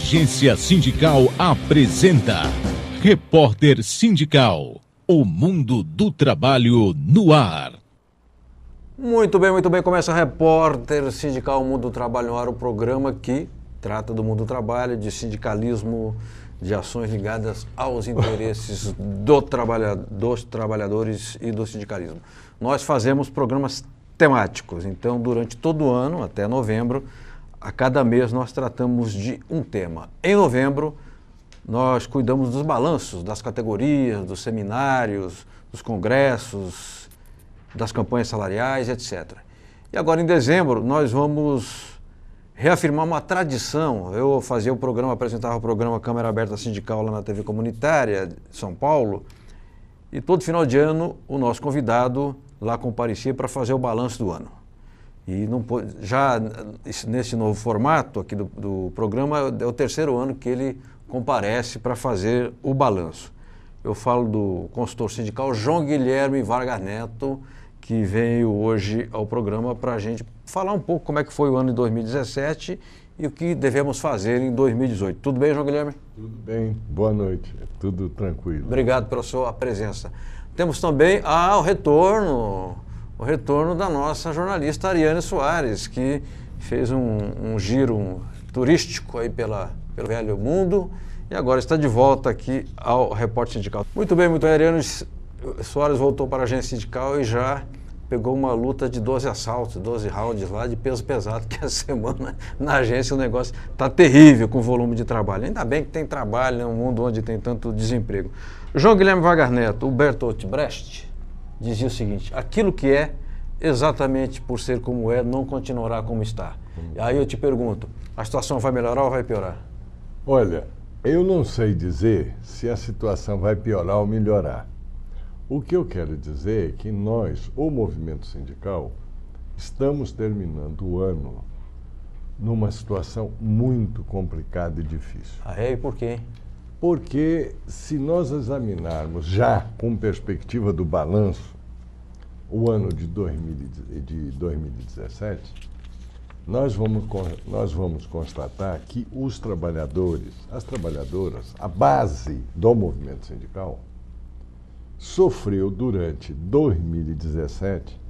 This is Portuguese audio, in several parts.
Agência Sindical apresenta Repórter Sindical, o mundo do trabalho no ar. Muito bem. Começa Repórter Sindical, o mundo do trabalho no ar, o programa que trata do mundo do trabalho, de sindicalismo, de ações ligadas aos interesses dos trabalhadores e do sindicalismo. Nós fazemos programas temáticos, então durante todo o ano, até novembro, a cada mês nós tratamos de um tema. Em novembro, nós cuidamos dos balanços, das categorias, dos seminários, dos congressos, das campanhas salariais, etc. E agora em dezembro nós vamos reafirmar uma tradição. Eu fazia o programa, apresentava o programa Câmara Aberta Sindical lá na TV Comunitária de São Paulo, e todo final de ano o nosso convidado lá comparecia para fazer o balanço do ano. E não pôde, já nesse novo formato aqui do programa, é o terceiro ano que ele comparece para fazer o balanço. Eu falo do consultor sindical João Guilherme Vargas Neto, que veio hoje ao programa para a gente falar um pouco como é que foi o ano de 2017 e o que devemos fazer em 2018. Tudo bem, João Guilherme? Tudo bem, boa noite, tudo tranquilo. Obrigado pela sua presença. Temos também o retorno da nossa jornalista Ariane Soares, que fez um giro turístico aí pelo velho mundo e agora está de volta aqui ao Repórter Sindical. Muito bem, Ariane Soares voltou para a agência sindical e já pegou uma luta de 12 assaltos, 12 rounds lá de peso pesado, que a semana na agência o negócio está terrível com o volume de trabalho. Ainda bem que tem trabalho num mundo onde tem tanto desemprego. João Guilherme Vargas Neto, o Bertolt Brecht, dizia o seguinte: aquilo que é, exatamente por ser como é, não continuará como está. E aí eu te pergunto, a situação vai melhorar ou vai piorar? Olha, eu não sei dizer se a situação vai piorar ou melhorar. O que eu quero dizer é que nós, o movimento sindical, estamos terminando o ano numa situação muito complicada e difícil. E por quê? Porque se nós examinarmos já com perspectiva do balanço o ano de 2017, nós vamos constatar que os trabalhadores, as trabalhadoras, a base do movimento sindical, sofreu durante 2017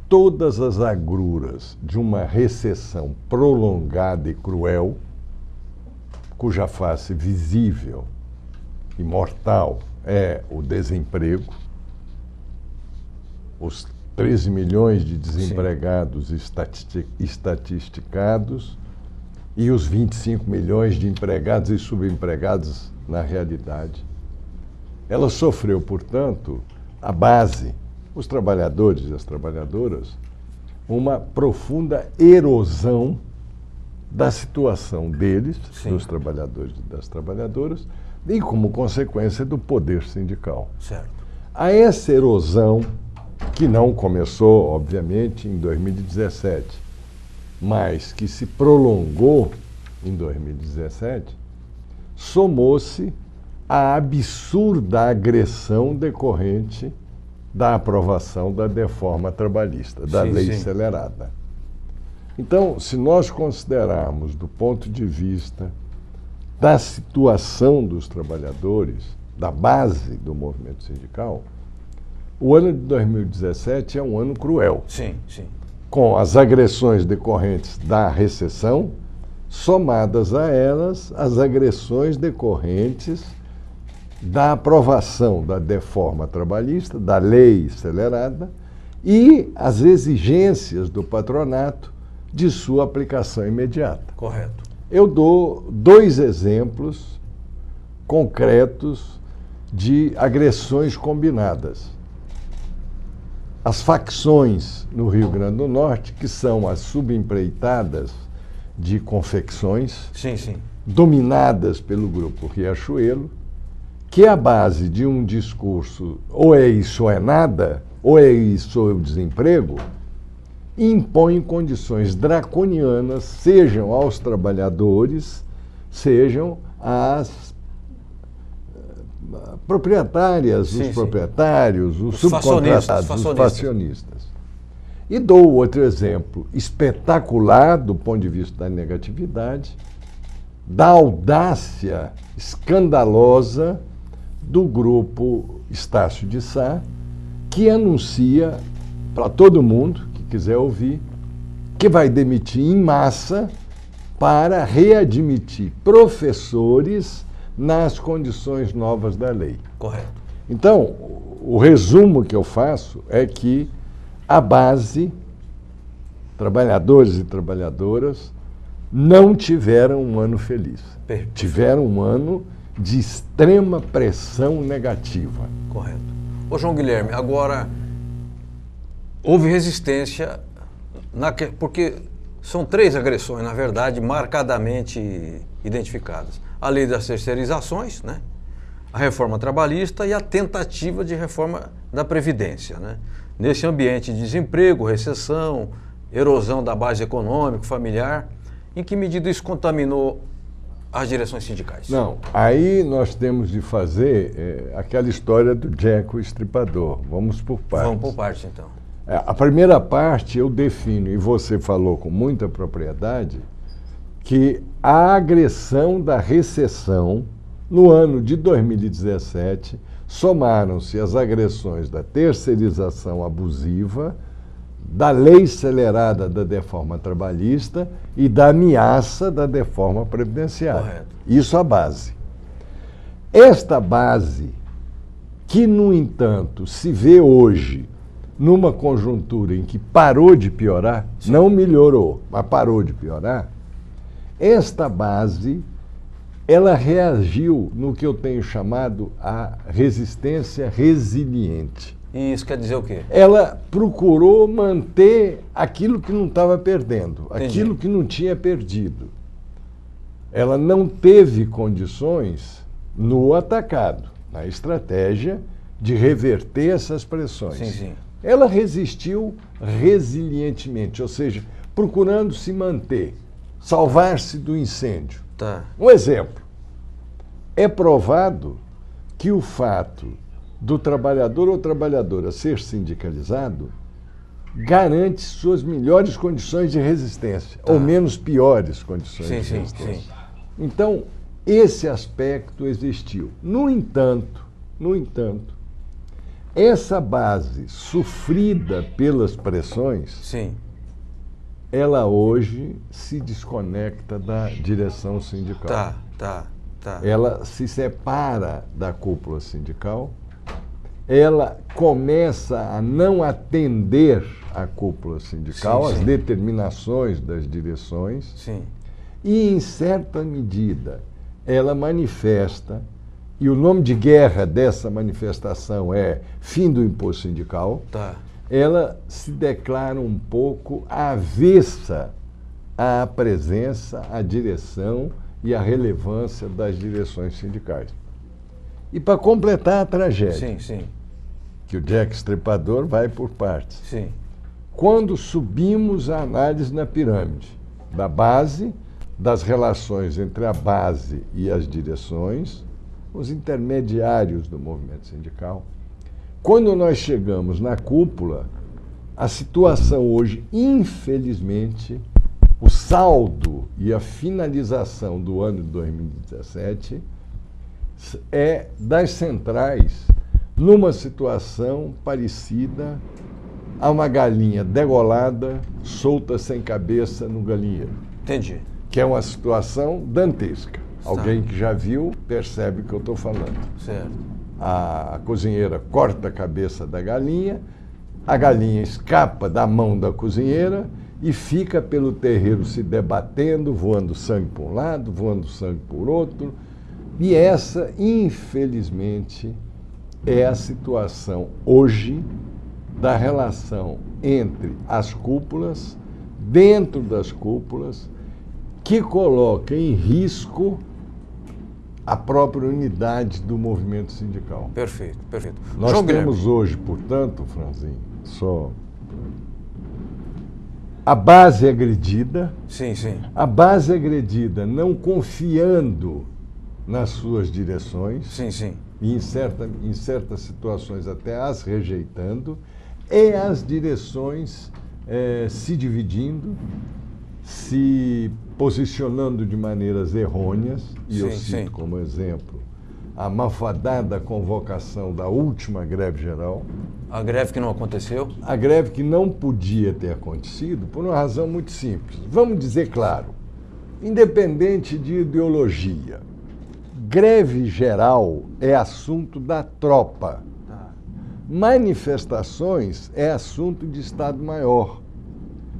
todas as agruras de uma recessão prolongada e cruel, cuja face visível e mortal é o desemprego, os 13 milhões de desempregados estatisticados e os 25 milhões de empregados e subempregados na realidade. Ela sofreu, portanto, a base, os trabalhadores e as trabalhadoras, uma profunda erosão da situação deles, dos trabalhadores e das trabalhadoras, e como consequência do poder sindical. Certo. A essa erosão, que não começou, obviamente, em 2017, mas que se prolongou em 2017, somou-se a absurda agressão decorrente da aprovação da reforma trabalhista, da lei acelerada. Então, se nós considerarmos do ponto de vista da situação dos trabalhadores, da base do movimento sindical, o ano de 2017 é um ano cruel. Sim. Com as agressões decorrentes da recessão, somadas a elas as agressões decorrentes da aprovação da reforma trabalhista, da lei acelerada e as exigências do patronato de sua aplicação imediata. Correto. Eu dou dois exemplos concretos de agressões combinadas. As facções no Rio Grande do Norte, que são as subempreitadas de confecções, dominadas pelo grupo Riachuelo, que é a base de um discurso ou é isso ou é nada, ou é isso ou é o desemprego, impõe condições draconianas, sejam aos trabalhadores, sejam às proprietárias, os proprietários, os subcontratados, os facionistas. E dou outro exemplo espetacular do ponto de vista da negatividade, da audácia escandalosa do grupo Estácio de Sá, que anuncia para todo mundo que quiser ouvir que vai demitir em massa para readmitir professores nas condições novas da lei. Correto. Então, o resumo que eu faço é que a base, trabalhadores e trabalhadoras, não tiveram um ano feliz. Perfeito. Tiveram um ano de extrema pressão negativa. Correto. Ô, João Guilherme, agora, houve resistência, porque são 3 agressões, na verdade, marcadamente identificadas. A lei das terceirizações, né? A reforma trabalhista e a tentativa de reforma da Previdência, né? Nesse ambiente de desemprego, recessão, erosão da base econômica, familiar, em que medida isso contaminou as direções sindicais? Não, aí nós temos de fazer aquela história do Jack o Estripador. Vamos por partes. Vamos por partes, então. A primeira parte eu defino, e você falou com muita propriedade, que a agressão da recessão no ano de 2017 somaram-se as agressões da terceirização abusiva, da lei acelerada da reforma trabalhista e da ameaça da reforma previdenciária. Correto. Isso a base. Esta base, que, no entanto, se vê hoje numa conjuntura em que parou de piorar, sim, não melhorou, mas parou de piorar, esta base, ela reagiu no que eu tenho chamado a resistência resiliente. E isso quer dizer o quê? Ela procurou manter aquilo que não estava perdendo, entendi, aquilo que não tinha perdido. Ela não teve condições no atacado, na estratégia de reverter essas pressões. Sim, sim. Ela resistiu resilientemente, ou seja, procurando se manter, salvar-se do incêndio. Tá. Um exemplo, é provado que o fato do trabalhador ou trabalhadora ser sindicalizado garante suas melhores condições de resistência, ou menos piores condições de resistência. Sim. Então, esse aspecto existiu. No entanto, essa base sofrida pelas pressões, sim, ela hoje se desconecta da direção sindical. Tá. Ela se separa da cúpula sindical, ela começa a não atender a cúpula sindical, sim, as sim, determinações das direções, sim, e, em certa medida, ela manifesta, e o nome de guerra dessa manifestação é fim do imposto sindical, tá, ela se declara um pouco avessa à presença, à direção e à relevância das direções sindicais. E para completar a tragédia, sim, que o Jack Estripador vai por partes. sim, Quando subimos a análise na pirâmide da base, das relações entre a base e as direções, os intermediários do movimento sindical, quando nós chegamos na cúpula, a situação hoje, infelizmente, o saldo e a finalização do ano de 2017 é das centrais numa situação parecida a uma galinha degolada, solta sem cabeça no galinheiro. entendi. Que é uma situação dantesca. Alguém que já viu percebe o que eu estou falando. Certo. A cozinheira corta a cabeça da galinha, a galinha escapa da mão da cozinheira e fica pelo terreiro se debatendo, voando sangue por um lado, voando sangue por outro. E essa, infelizmente, é a situação hoje da relação entre as cúpulas, dentro das cúpulas, que coloca em risco a própria unidade do movimento sindical. Perfeito. Nós João temos Guilherme. hoje, portanto, Franzinho, a base agredida, Sim. a base agredida não confiando nas suas direções, Sim. e em certas situações até as rejeitando, e as direções se dividindo, se posicionando de maneiras errôneas, e eu Sim, cito sim. como exemplo a malfadada convocação da última greve geral, A greve que não aconteceu? a greve que não podia ter acontecido por uma razão muito simples. Vamos dizer claro, independente de ideologia, greve geral é assunto da tropa. Manifestações é assunto de Estado-Maior.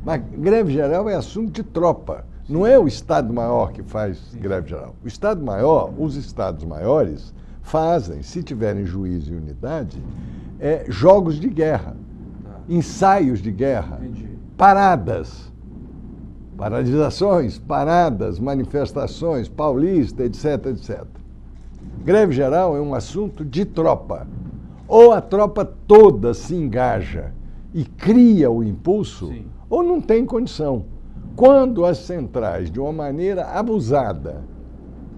Mas greve geral é assunto de tropa. Não é o Estado-Maior que faz greve geral. O Estado-Maior, os Estados maiores, fazem, se tiverem juízo e unidade, jogos de guerra, ensaios de guerra, paradas, paralisações, paradas, manifestações, paulista, etc, etc. Greve geral é um assunto de tropa. Ou a tropa toda se engaja e cria o impulso, sim, ou não tem condição. Quando as centrais, de uma maneira abusada,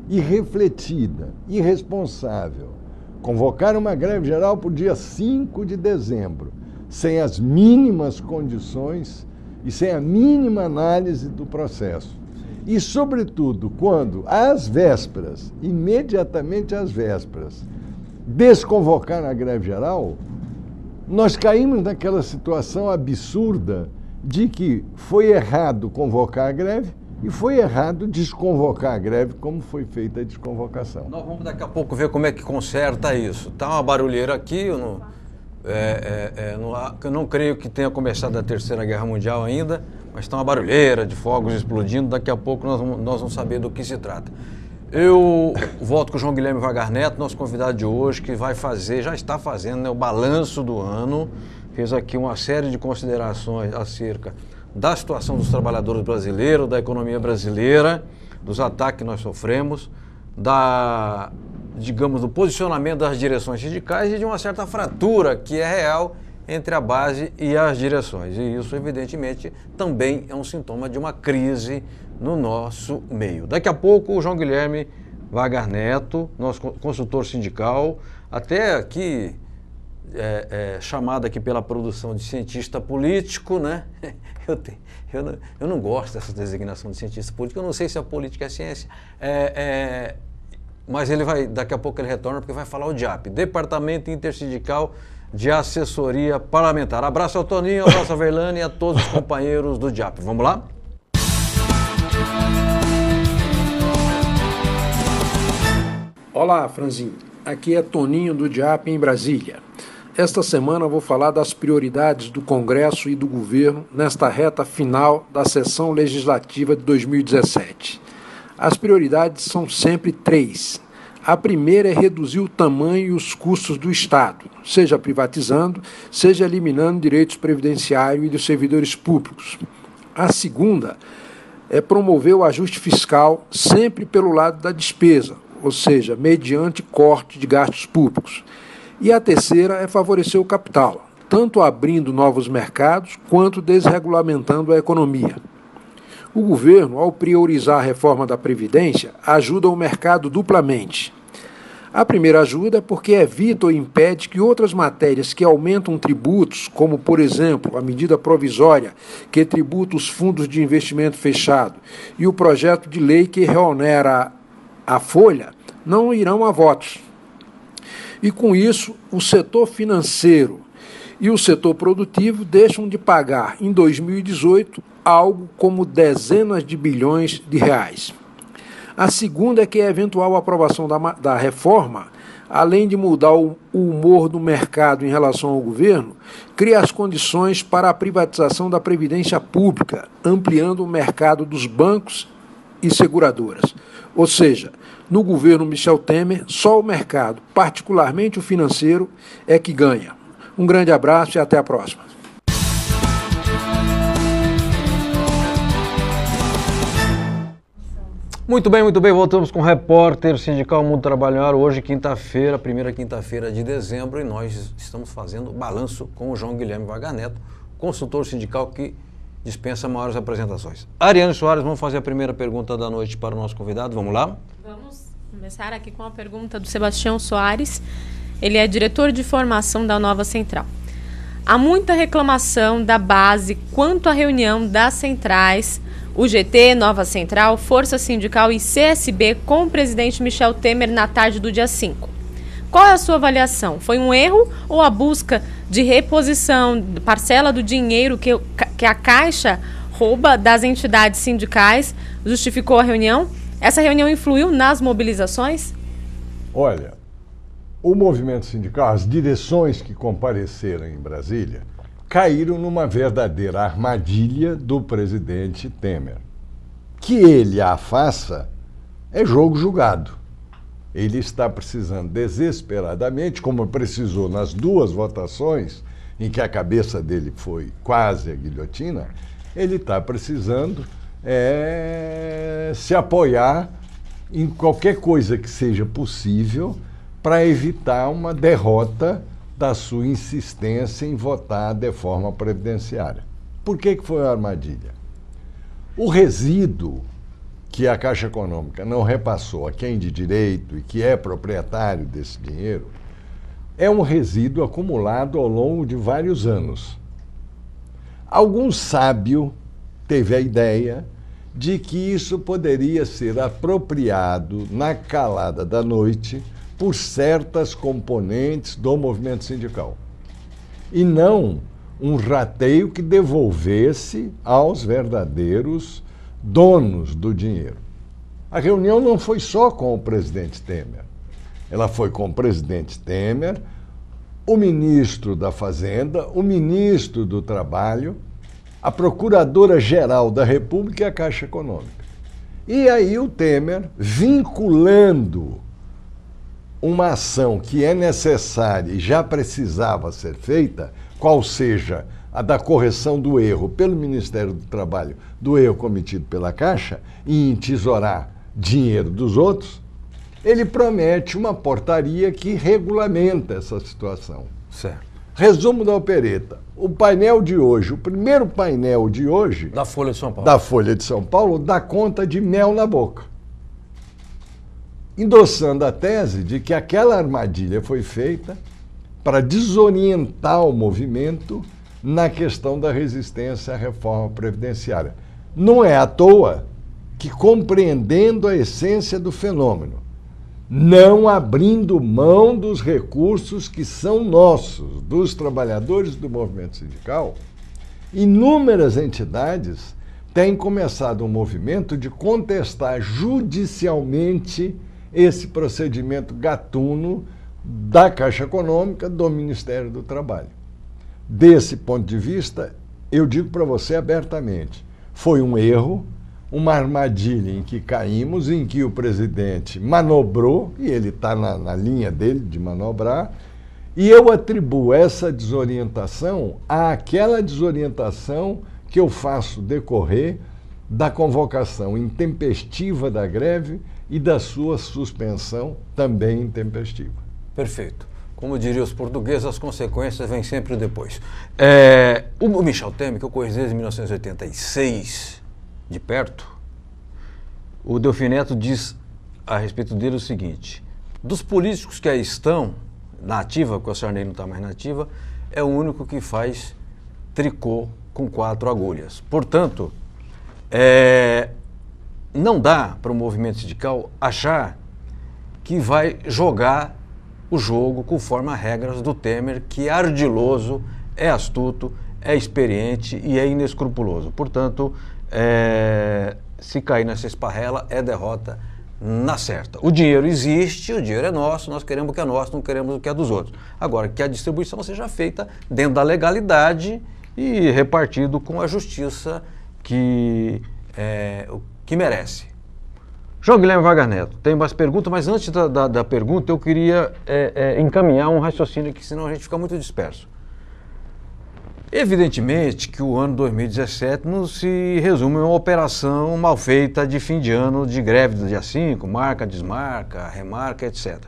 irrefletida, irresponsável, convocaram uma greve geral para o dia 5 de dezembro, sem as mínimas condições e sem a mínima análise do processo. E, sobretudo, quando, às vésperas, imediatamente às vésperas, desconvocaram a greve geral, nós caímos naquela situação absurda de que foi errado convocar a greve e foi errado desconvocar a greve, como foi feita a desconvocação. Nós vamos daqui a pouco ver como é que conserta isso. Está uma barulheira aqui, eu não creio que tenha começado a Terceira Guerra Mundial ainda, mas está uma barulheira de fogos explodindo, daqui a pouco nós vamos saber do que se trata. Eu volto com o João Guilherme Wagner Neto, nosso convidado de hoje, que vai fazer, já está fazendo, né, o balanço do ano, fez aqui uma série de considerações acerca da situação dos trabalhadores brasileiros, da economia brasileira, dos ataques que nós sofremos, do posicionamento das direções sindicais e de uma certa fratura que é real entre a base e as direções. E isso, evidentemente, também é um sintoma de uma crise no nosso meio. Daqui a pouco, o João Guilherme Wagner Neto, nosso consultor sindical, até aqui chamado aqui pela produção de cientista político, né? Eu não gosto dessa designação de cientista político, eu não sei se a política é ciência, mas daqui a pouco ele retorna porque vai falar o DIAP, Departamento Intersindical de Assessoria Parlamentar. Abraço ao Toninho, abraço a Verlane e a todos os companheiros do DIAP. Vamos lá? Olá, Franzinho. Aqui é Toninho do DIAP em Brasília. Esta semana eu vou falar das prioridades do Congresso e do governo nesta reta final da sessão legislativa de 2017. As prioridades são sempre 3. A primeira é reduzir o tamanho e os custos do Estado, seja privatizando, seja eliminando direitos previdenciários e dos servidores públicos. A segunda é promover o ajuste fiscal sempre pelo lado da despesa, ou seja, mediante corte de gastos públicos. E a terceira é favorecer o capital, tanto abrindo novos mercados quanto desregulamentando a economia. O governo, ao priorizar a reforma da Previdência, ajuda o mercado duplamente. A primeira ajuda é porque evita ou impede que outras matérias que aumentam tributos, como, por exemplo, a medida provisória que tributa os fundos de investimento fechado e o projeto de lei que reonera a folha, não irão a votos. E com isso, o setor financeiro e o setor produtivo deixam de pagar, em 2018, algo como dezenas de bilhões de reais. A segunda é que a eventual aprovação da reforma, além de mudar o humor do mercado em relação ao governo, cria as condições para a privatização da Previdência Pública, ampliando o mercado dos bancos e seguradoras. Ou seja, no governo Michel Temer, só o mercado, particularmente o financeiro, é que ganha. Um grande abraço e até a próxima. Muito bem, voltamos com o repórter sindical Mundo Trabalhar, hoje quinta-feira, primeira quinta-feira de dezembro, e nós estamos fazendo balanço com o João Guilherme Wagner Neto, consultor sindical que dispensa maiores apresentações. Ariane Soares, vamos fazer a primeira pergunta da noite para o nosso convidado, vamos lá? Vamos começar aqui com a pergunta do Sebastião Soares, ele é diretor de formação da Nova Central. Há muita reclamação da base quanto à reunião das centrais UGT, Nova Central, Força Sindical e CSB com o presidente Michel Temer na tarde do dia 5. Qual é a sua avaliação? Foi um erro ou a busca de reposição, parcela do dinheiro que a Caixa rouba das entidades sindicais justificou a reunião? Essa reunião influiu nas mobilizações? Olha, o movimento sindical, as direções que compareceram em Brasília, caíram numa verdadeira armadilha do presidente Temer. Que ele a faça é jogo julgado. Ele está precisando desesperadamente, como precisou nas 2 votações, em que a cabeça dele foi quase a guilhotina, ele está precisando se apoiar em qualquer coisa que seja possível para evitar uma derrota da sua insistência em votar de forma previdenciária. Por que foi a armadilha? O resíduo que a Caixa Econômica não repassou a quem de direito e que é proprietário desse dinheiro é um resíduo acumulado ao longo de vários anos. Algum sábio teve a ideia de que isso poderia ser apropriado na calada da noite por certas componentes do movimento sindical. E não um rateio que devolvesse aos verdadeiros donos do dinheiro. A reunião não foi só com o presidente Temer. Ela foi com o presidente Temer, o ministro da Fazenda, o ministro do Trabalho, a Procuradora-Geral da República e a Caixa Econômica. E aí o Temer, vinculando uma ação que é necessária e já precisava ser feita, qual seja a da correção do erro pelo Ministério do Trabalho, do erro cometido pela Caixa, e entesourar dinheiro dos outros, ele promete uma portaria que regulamenta essa situação. Certo. Resumo da opereta. O painel de hoje, o primeiro painel de hoje... Da Folha de São Paulo. Da Folha de São Paulo, dá conta de mel na boca. Endossando a tese de que aquela armadilha foi feita para desorientar o movimento na questão da resistência à reforma previdenciária. Não é à toa que, compreendendo a essência do fenômeno, não abrindo mão dos recursos que são nossos, dos trabalhadores do movimento sindical, inúmeras entidades têm começado um movimento de contestar judicialmente esse procedimento gatuno da Caixa Econômica, do Ministério do Trabalho. Desse ponto de vista, eu digo para você abertamente, foi um erro, uma armadilha em que caímos, em que o presidente manobrou, e ele está na linha dele de manobrar, e eu atribuo essa desorientação àquela desorientação que eu faço decorrer da convocação intempestiva da greve e da sua suspensão também intempestiva. Perfeito. Como diriam os portugueses, as consequências vêm sempre depois. O Michel Temer, que eu conheci desde 1986, de perto, o Delfim Neto diz a respeito dele o seguinte: dos políticos que aí estão na ativa, porque o Sarney não está mais na ativa, é o único que faz tricô com 4 agulhas. Portanto, não dá para o movimento sindical achar que vai jogar o jogo conforme as regras do Temer, que é ardiloso, é astuto, é experiente e é inescrupuloso. Portanto, se cair nessa esparrela, é derrota na certa. O dinheiro existe, o dinheiro é nosso, nós queremos o que é nosso, não queremos o que é dos outros. Agora, que a distribuição seja feita dentro da legalidade e repartido com a justiça que merece. João Guilherme Vargas Neto, tem mais perguntas, mas antes da pergunta eu queria encaminhar um raciocínio aqui, senão a gente fica muito disperso. Evidentemente que o ano 2017 não se resume a uma operação mal feita de fim de ano de greve do dia 5, marca, desmarca, remarca, etc.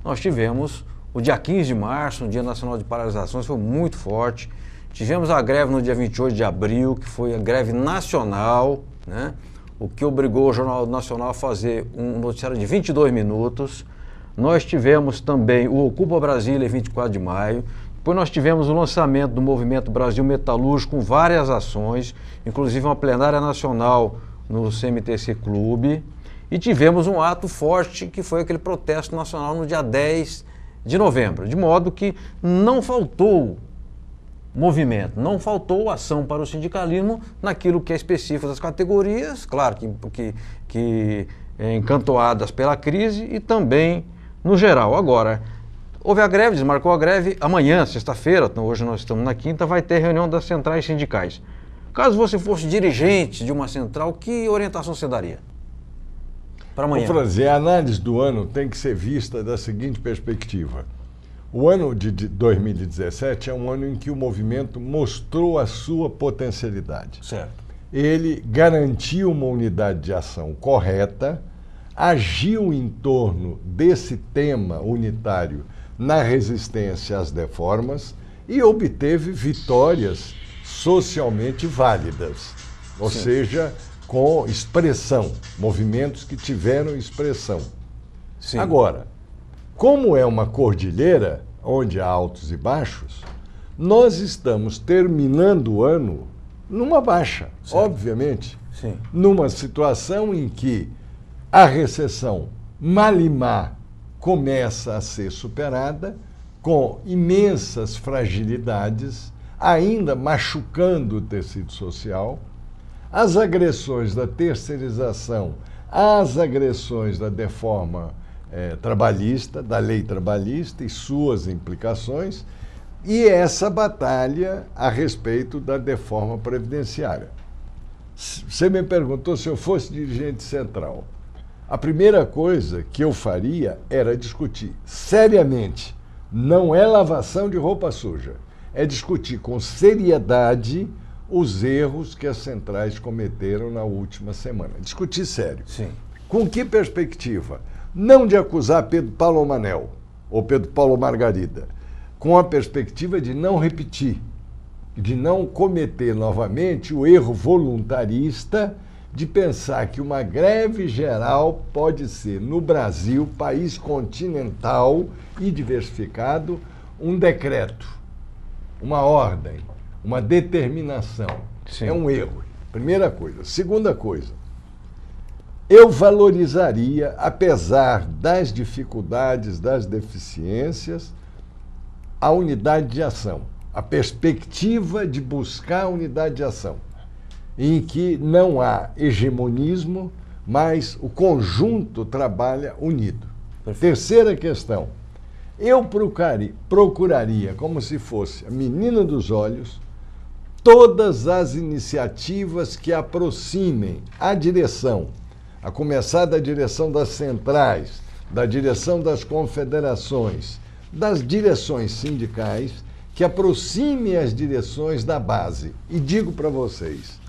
Nós tivemos o dia 15 de março, um dia nacional de paralisações, foi muito forte. Tivemos a greve no dia 28 de abril, que foi a greve nacional, né? O que obrigou o Jornal Nacional a fazer um noticiário de 22 minutos. Nós tivemos também o Ocupa Brasília, 24 de maio. Depois nós tivemos o lançamento do Movimento Brasil Metalúrgico com várias ações, inclusive uma plenária nacional no CMTC Clube, e tivemos um ato forte que foi aquele protesto nacional no dia 10 de novembro, de modo que não faltou movimento, não faltou ação para o sindicalismo naquilo que é específico das categorias, claro que encantoadas pela crise e também no geral. Agora, houve a greve, desmarcou a greve, amanhã, sexta-feira, hoje nós estamos na quinta, vai ter reunião das centrais sindicais. Caso você fosse dirigente de uma central, que orientação você daria para amanhã? Vou fazer, a análise do ano tem que ser vista da seguinte perspectiva. O ano de 2017 é um ano em que o movimento mostrou a sua potencialidade. Certo. Ele garantiu uma unidade de ação correta, agiu em torno desse tema unitário na resistência às deformas e obteve vitórias socialmente válidas, ou Sim. seja, com expressão, movimentos que tiveram expressão. Sim. Agora, como é uma cordilheira, onde há altos e baixos, nós estamos terminando o ano numa baixa, Certo. obviamente, Sim. numa situação em que a recessão malimar começa a ser superada, com imensas fragilidades, ainda machucando o tecido social, as agressões da terceirização, as agressões da deforma trabalhista, da lei trabalhista e suas implicações, e essa batalha a respeito da deforma previdenciária. Você me perguntou se eu fosse dirigente central. A primeira coisa que eu faria era discutir seriamente, não é lavação de roupa suja, é discutir com seriedade os erros que as centrais cometeram na última semana. Discutir sério. Sim. Com que perspectiva? Não de acusar Pedro Paulo Manel ou Pedro Paulo Margarida, com a perspectiva de não repetir, de não cometer novamente o erro voluntarista de pensar que uma greve geral pode ser, no Brasil, país continental e diversificado, um decreto, uma ordem, uma determinação. Sim. É um erro. Primeira coisa. Segunda coisa, eu valorizaria, apesar das dificuldades, das deficiências, a unidade de ação, a perspectiva de buscar a unidade de ação, em que não há hegemonismo, mas o conjunto trabalha unido. Perfeito. Terceira questão, eu procuraria, como se fosse a menina dos olhos, todas as iniciativas que aproximem a direção, a começar da direção das centrais, da direção das confederações, das direções sindicais, que aproximem as direções da base. E digo para vocês,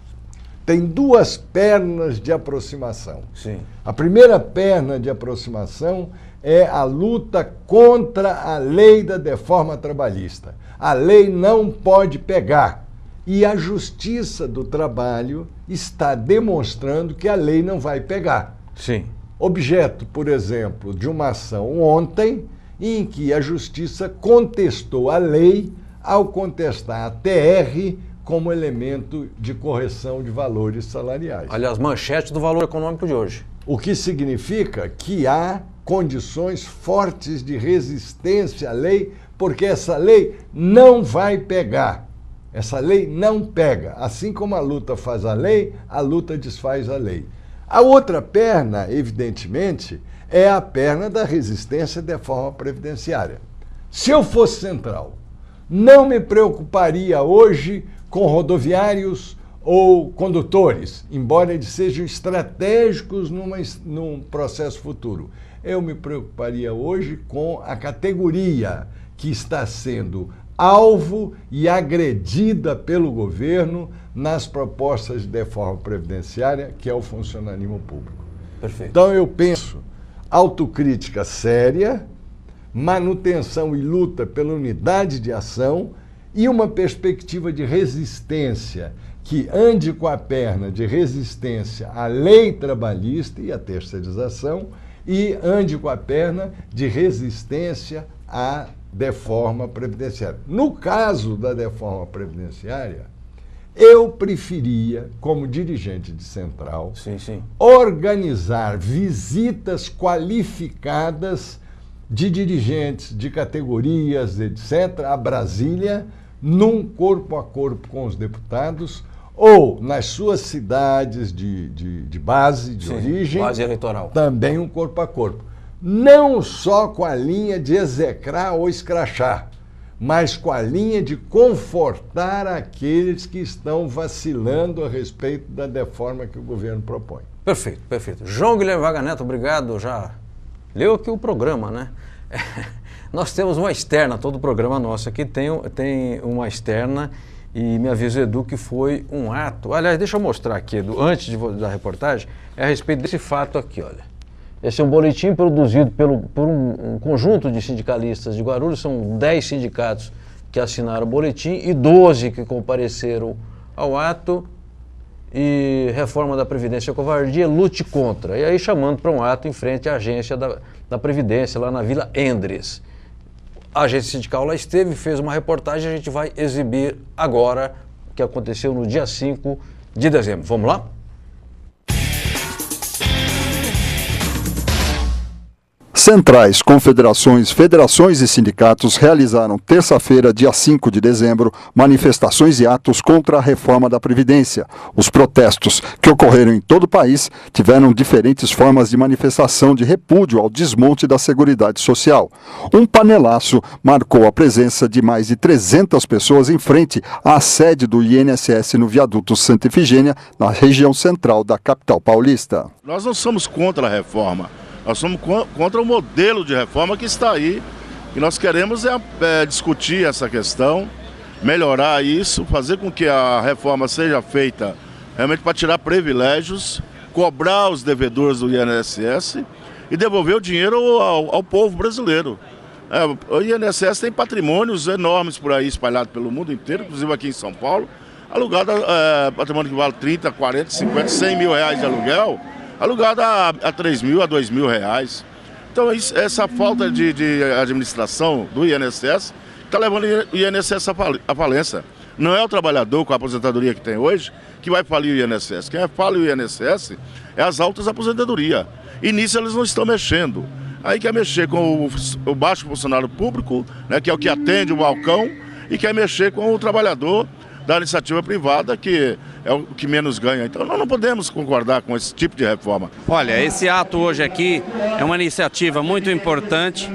tem duas pernas de aproximação. Sim. A primeira perna de aproximação é a luta contra a lei da deforma trabalhista. A lei não pode pegar. E a Justiça do Trabalho está demonstrando que a lei não vai pegar. Sim. Objeto, por exemplo, de uma ação ontem, em que a Justiça contestou a lei ao contestar a TR como elemento de correção de valores salariais. Aliás, manchete do Valor Econômico de hoje. O que significa que há condições fortes de resistência à lei, porque essa lei não vai pegar. Essa lei não pega. Assim como a luta faz a luta desfaz a lei. A outra perna, evidentemente, é a perna da resistência de forma previdenciária. Se eu fosse central, não me preocuparia hoje com rodoviários ou condutores, embora eles sejam estratégicos num processo futuro. Eu me preocuparia hoje com a categoria que está sendo alvo e agredida pelo governo nas propostas de reforma previdenciária, que é o funcionalismo público. Perfeito. Então eu penso, autocrítica séria, manutenção e luta pela unidade de ação e uma perspectiva de resistência que ande com a perna de resistência à lei trabalhista e à terceirização e ande com a perna de resistência à deforma previdenciária. No caso da deforma previdenciária, Eu preferia, como dirigente de central, organizar visitas qualificadas de dirigentes de categorias, etc., a Brasília, num corpo a corpo com os deputados, ou nas suas cidades de base, de origem, base eleitoral, também um corpo a corpo. Não só com a linha de execrar ou escrachar, mas com a linha de confortar aqueles que estão vacilando a respeito da reforma que o governo propõe. Perfeito, perfeito. João Guilherme Vaga Neto, obrigado. Já leu aqui o programa, né? Nós temos uma externa, todo o programa nosso aqui tem uma externa, e me avisa Edu que foi um ato. Aliás, deixa eu mostrar aqui, Edu, antes da reportagem, é a respeito desse fato aqui, olha. Esse é um boletim produzido por um conjunto de sindicalistas de Guarulhos, são 10 sindicatos que assinaram o boletim e 12 que compareceram ao ato. E reforma da Previdência covardia, lute contra. E aí chamando para um ato em frente à agência da Previdência, lá na Vila Endres. A agência sindical lá esteve, fez uma reportagem, a gente vai exibir agora, que aconteceu no dia 5 de dezembro. Vamos lá? Centrais, confederações, federações e sindicatos realizaram terça-feira, dia 5 de dezembro, manifestações e atos contra a reforma da Previdência. Os protestos, que ocorreram em todo o país, tiveram diferentes formas de manifestação de repúdio ao desmonte da Seguridade Social. Um panelaço marcou a presença de mais de 300 pessoas em frente à sede do INSS no viaduto Santa Efigênia, na região central da capital paulista. Nós não somos contra a reforma. Nós somos contra o modelo de reforma que está aí, e nós queremos discutir essa questão, melhorar isso, fazer com que a reforma seja feita realmente para tirar privilégios, cobrar os devedores do INSS e devolver o dinheiro ao povo brasileiro. O INSS tem patrimônios enormes por aí, espalhados pelo mundo inteiro, inclusive aqui em São Paulo, alugado patrimônio que vale 30, 40, 50, 100 mil reais de aluguel, alugado a 3 mil, a 2 mil reais. Então essa falta de administração do INSS está levando o INSS à falência. Não é o trabalhador com a aposentadoria que tem hoje que vai falir o INSS. Quem fala o INSS é as altas aposentadorias. E nisso eles não estão mexendo. Aí quer mexer com o baixo funcionário público, né, que é o que atende o balcão, e quer mexer com o trabalhador da iniciativa privada, que é o que menos ganha. Então nós não podemos concordar com esse tipo de reforma. Olha, esse ato hoje aqui é uma iniciativa muito importante,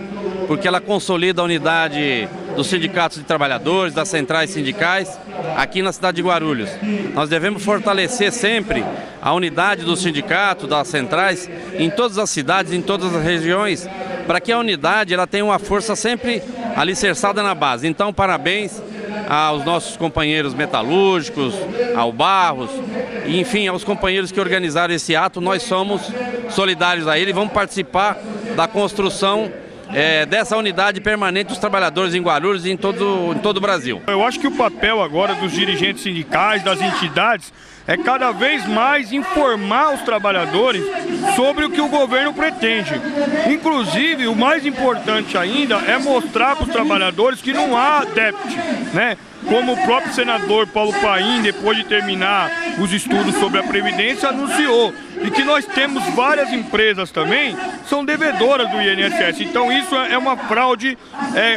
porque ela consolida a unidade dos sindicatos de trabalhadores, das centrais sindicais, aqui na cidade de Guarulhos. Nós devemos fortalecer sempre a unidade do sindicato, das centrais, em todas as cidades, em todas as regiões, para que a unidade ela tenha uma força sempre alicerçada na base. Então, parabéns aos nossos companheiros metalúrgicos, ao Barros, e, enfim, aos companheiros que organizaram esse ato. Nós somos solidários a ele e vamos participar da construção dessa unidade permanente dos trabalhadores em Guarulhos e em todo o Brasil. Eu acho que o papel agora dos dirigentes sindicais, das entidades, é cada vez mais informar os trabalhadores sobre o que o governo pretende. Inclusive, o mais importante ainda é mostrar para os trabalhadores que não há déficit, né? Como o próprio senador Paulo Paim, depois de terminar os estudos sobre a Previdência, anunciou. E que nós temos várias empresas também, são devedoras do INSS. Então isso é uma fraude,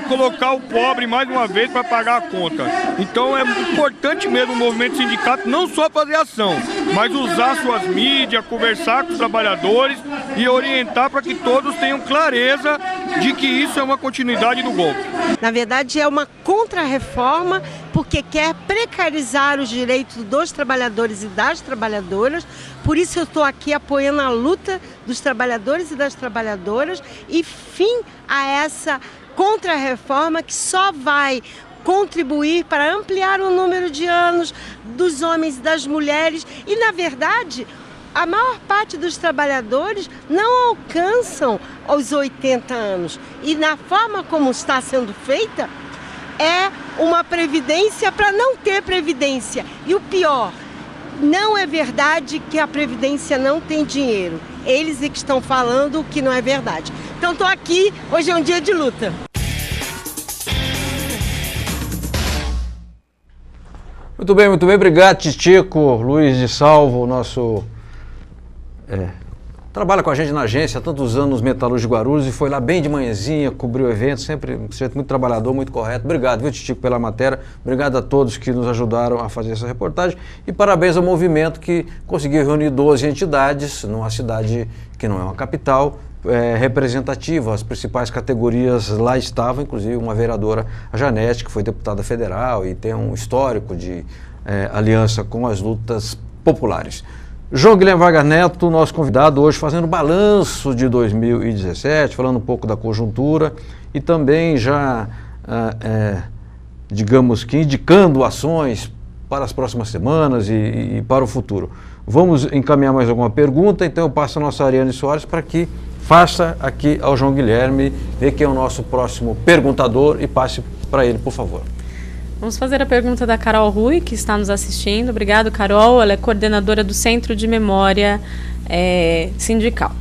colocar o pobre mais uma vez para pagar a conta. Então é importante mesmo o movimento sindicato não só fazer ação, mas usar suas mídias, conversar com os trabalhadores e orientar para que todos tenham clareza de que isso é uma continuidade do golpe. Na verdade é uma contra-reforma, porque quer precarizar os direitos dos trabalhadores e das trabalhadoras. Por isso eu estou aqui apoiando a luta dos trabalhadores e das trabalhadoras e fim a essa contra-reforma que só vai contribuir para ampliar o número de anos dos homens e das mulheres. E, na verdade, a maior parte dos trabalhadores não alcançam os 80 anos. E na forma como está sendo feita, é uma previdência para não ter previdência. E o pior, não é verdade que a Previdência não tem dinheiro. Eles é que estão falando que não é verdade. Então estou aqui, hoje é um dia de luta. Muito bem, obrigado, Titico. Luiz de Salvo, nosso... trabalha com a gente na agência há tantos anos, Metalúrgicos de Guarulhos, e foi lá bem de manhãzinha, cobriu o evento, sempre um sujeito muito trabalhador, muito correto. Obrigado, viu, Titico, pela matéria. Obrigado a todos que nos ajudaram a fazer essa reportagem. E parabéns ao movimento que conseguiu reunir 12 entidades numa cidade que não é uma capital, representativa. As principais categorias lá estavam, inclusive uma vereadora, a Janete, que foi deputada federal e tem um histórico de aliança com as lutas populares. João Guilherme Wagner Neto, nosso convidado hoje, fazendo balanço de 2017, falando um pouco da conjuntura e também já, digamos que indicando ações para as próximas semanas e para o futuro. Vamos encaminhar mais alguma pergunta, então eu passo a nossa Ariane Soares para que faça aqui ao João Guilherme, ver quem é o nosso próximo perguntador e passe para ele, por favor. Vamos fazer a pergunta da Carol Rui, que está nos assistindo. Obrigado, Carol. Ela é coordenadora do Centro de Memória Sindical.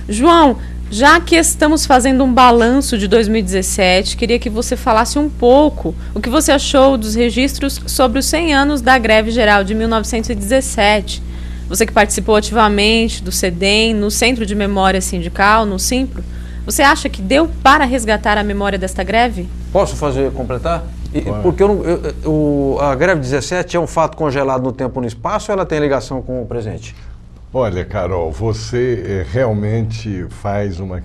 João, já que estamos fazendo um balanço de 2017, queria que você falasse um pouco o que você achou dos registros sobre os 100 anos da greve geral de 1917. Você que participou ativamente do CEDEM, no Centro de Memória Sindical, no Simpro, você acha que deu para resgatar a memória desta greve? Posso completar? Porque a greve 17 é um fato congelado no tempo e no espaço, ou ela tem ligação com o presente? Olha, Carol, você realmente faz uma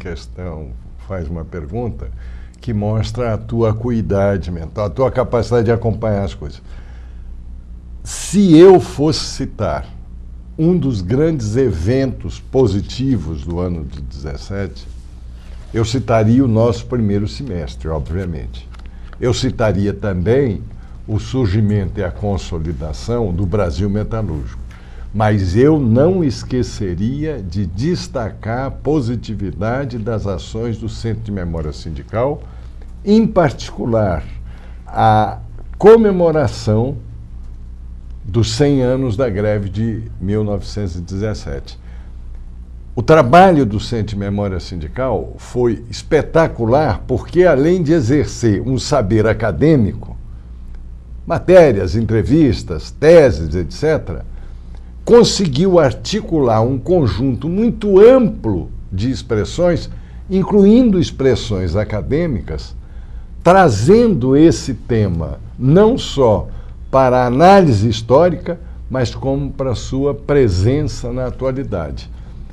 pergunta que mostra a tua acuidade mental, a tua capacidade de acompanhar as coisas. Se eu fosse citar um dos grandes eventos positivos do ano de 17, eu citaria o nosso primeiro semestre, obviamente. Eu citaria também o surgimento e a consolidação do Brasil metalúrgico. Mas eu não esqueceria de destacar a positividade das ações do Centro de Memória Sindical, em particular a comemoração dos 100 anos da greve de 1917. O trabalho do Centro de Memória Sindical foi espetacular porque, além de exercer um saber acadêmico, matérias, entrevistas, teses, etc., conseguiu articular um conjunto muito amplo de expressões, incluindo expressões acadêmicas, trazendo esse tema não só para a análise histórica, mas como para a sua presença na atualidade.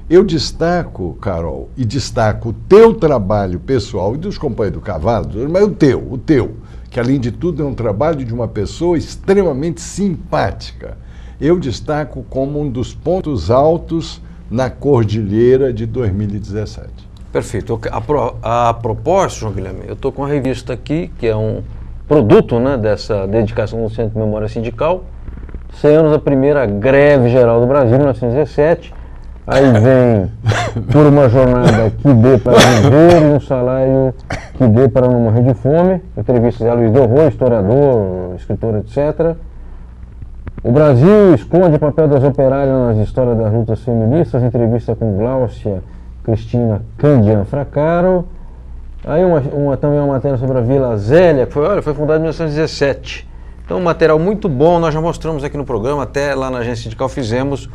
Eu destaco, Carol, e destaco o teu trabalho pessoal e dos companheiros do Cavalo, mas o teu, que além de tudo é um trabalho de uma pessoa extremamente simpática. Eu destaco como um dos pontos altos na Cordilheira de 2017. Perfeito. A propósito, João Guilherme, eu estou com a revista aqui, que é um produto, né, dessa dedicação do Centro de Memória Sindical, 100 anos da primeira greve geral do Brasil, 1917. Aí vem por uma jornada que dê para viver e um salário que dê para não morrer de fome. Entrevista de Luiz Delvaux, historiador, escritor, etc. O Brasil esconde o papel das operárias nas histórias das lutas feministas. Entrevista com Gláucia Cristina Candian Fracaro. Aí também uma matéria sobre a Vila Zélia, que foi fundada em 1917. Então, um material muito bom, nós já mostramos aqui no programa, até lá na agência sindical fizemos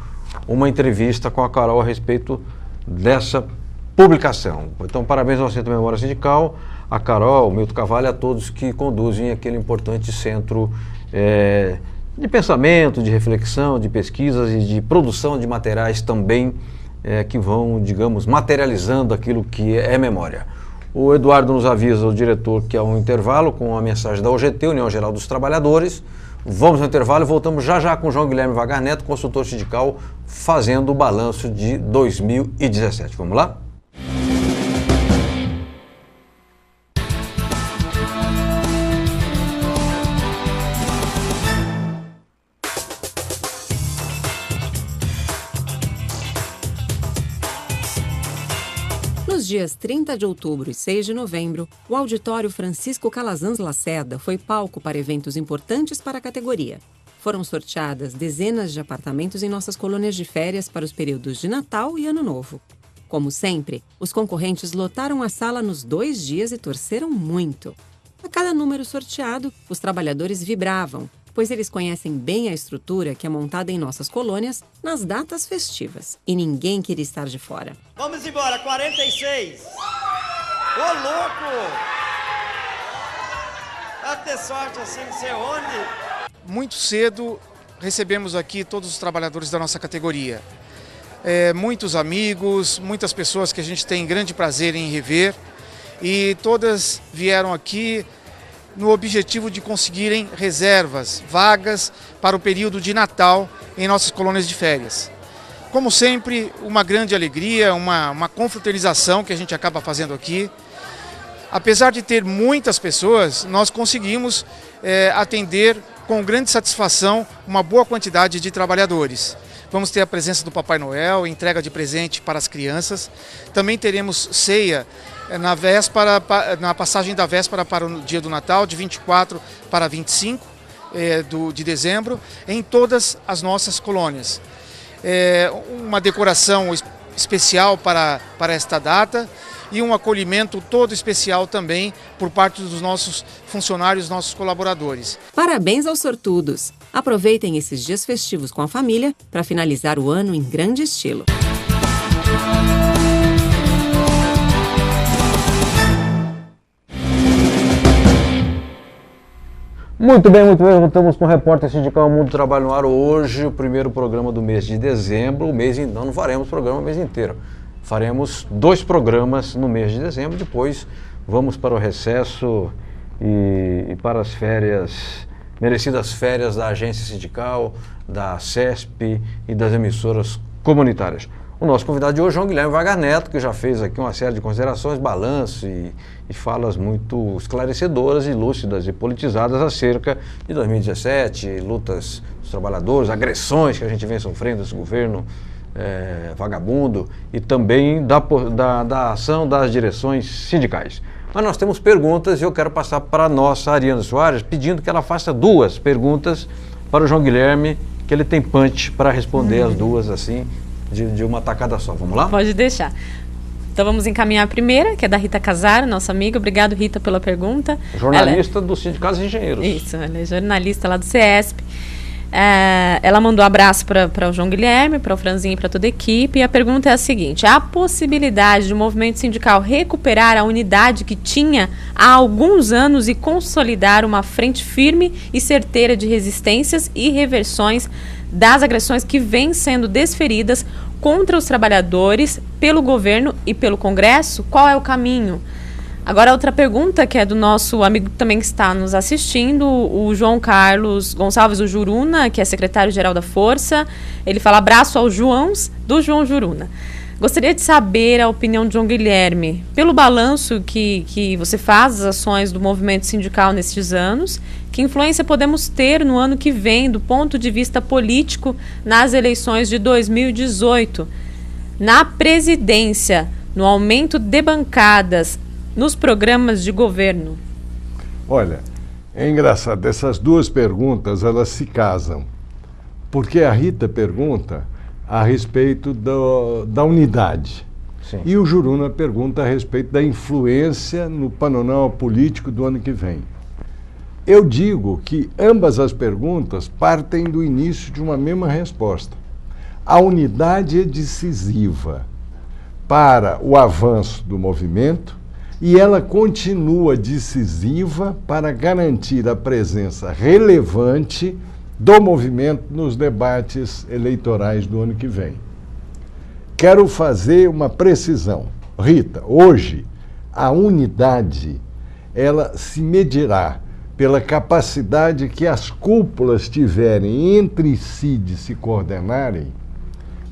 uma entrevista com a Carol a respeito dessa publicação. Então, parabéns ao Centro de Memória Sindical, a Carol, o Milton Carvalho e a todos que conduzem aquele importante centro de pensamento, de reflexão, de pesquisas e de produção de materiais também que vão, digamos, materializando aquilo que é memória. O Eduardo nos avisa, o diretor, que é um intervalo com a mensagem da UGT, União Geral dos Trabalhadores. Vamos ao intervalo e voltamos já com João Guilherme Wagner Neto, consultor sindical, fazendo o balanço de 2017. Vamos lá? Nos dias 30 de outubro e 6 de novembro, o auditório Francisco Calazans Lacerda foi palco para eventos importantes para a categoria. Foram sorteadas dezenas de apartamentos em nossas colônias de férias para os períodos de Natal e Ano Novo. Como sempre, os concorrentes lotaram a sala nos 2 dias e torceram muito. A cada número sorteado, os trabalhadores vibravam, pois eles conhecem bem a estrutura que é montada em nossas colônias nas datas festivas. E ninguém queria estar de fora. Vamos embora, 46! Ô, louco! Vai ter sorte assim, não sei onde. Muito cedo recebemos aqui todos os trabalhadores da nossa categoria. Muitos amigos, muitas pessoas que a gente tem grande prazer em rever. E todas vieram aqui no objetivo de conseguirem reservas, vagas para o período de Natal em nossas colônias de férias. Como sempre, uma grande alegria, uma confraternização que a gente acaba fazendo aqui. Apesar de ter muitas pessoas, nós conseguimos atender com grande satisfação uma boa quantidade de trabalhadores. Vamos ter a presença do Papai Noel, entrega de presente para as crianças. Também teremos ceia na passagem da véspera para o dia do Natal, de 24 para 25 de dezembro, em todas as nossas colônias. Uma decoração especial para esta data e um acolhimento todo especial também por parte dos nossos funcionários, nossos colaboradores. Parabéns aos sortudos! Aproveitem esses dias festivos com a família para finalizar o ano em grande estilo. Muito bem, voltamos com o Repórter Sindical Mundo do Trabalho no Ar. Hoje, o primeiro programa do mês de dezembro. Não faremos programa o mês inteiro. Faremos 2 programas no mês de dezembro, depois vamos para o recesso e para as férias, merecidas férias da agência sindical, da CESP e das emissoras comunitárias. O nosso convidado de hoje é João Guilherme Wagner Neto, que já fez aqui uma série de considerações, balanço e falas muito esclarecedoras e lúcidas e politizadas acerca de 2017, lutas dos trabalhadores, agressões que a gente vem sofrendo desse governo vagabundo e também da ação das direções sindicais. Mas nós temos perguntas e eu quero passar para a nossa Ariana Soares, pedindo que ela faça 2 perguntas para o João Guilherme, que ele tem punch para responder as 2 assim, de uma tacada só. Vamos lá? Pode deixar. Então vamos encaminhar a primeira, que é da Rita Casaro, nossa amiga. Obrigado, Rita, pela pergunta. Jornalista do Sindicato dos Engenheiros. Isso, ela é jornalista lá do CESP. Ela mandou um abraço para o João Guilherme, para o Franzinho e para toda a equipe. E a pergunta é a seguinte: há possibilidade de o movimento sindical recuperar a unidade que tinha há alguns anos e consolidar uma frente firme e certeira de resistências e reversões das agressões que vêm sendo desferidas contra os trabalhadores pelo governo e pelo Congresso? Qual é o caminho? Agora, outra pergunta, que é do nosso amigo que também está nos assistindo, o João Carlos Gonçalves, o Juruna, que é secretário-geral da Força. Ele fala: abraço aos Joãos do João Juruna. Gostaria de saber a opinião de João Guilherme, pelo balanço que você faz das ações do movimento sindical nesses anos, que influência podemos ter no ano que vem, do ponto de vista político, nas eleições de 2018, na presidência, no aumento de bancadas, nos programas de governo? Olha, é engraçado, essas 2 perguntas, elas se casam, porque a Rita pergunta a respeito da unidade. Sim. E o Juruna pergunta a respeito da influência no panorama político do ano que vem. Eu digo que ambas as perguntas partem do início de uma mesma resposta. A unidade é decisiva para o avanço do movimento e ela continua decisiva para garantir a presença relevante do movimento nos debates eleitorais do ano que vem. Quero fazer uma precisão. Rita, hoje a unidade ela se medirá pela capacidade que as cúpulas tiverem entre si de se coordenarem,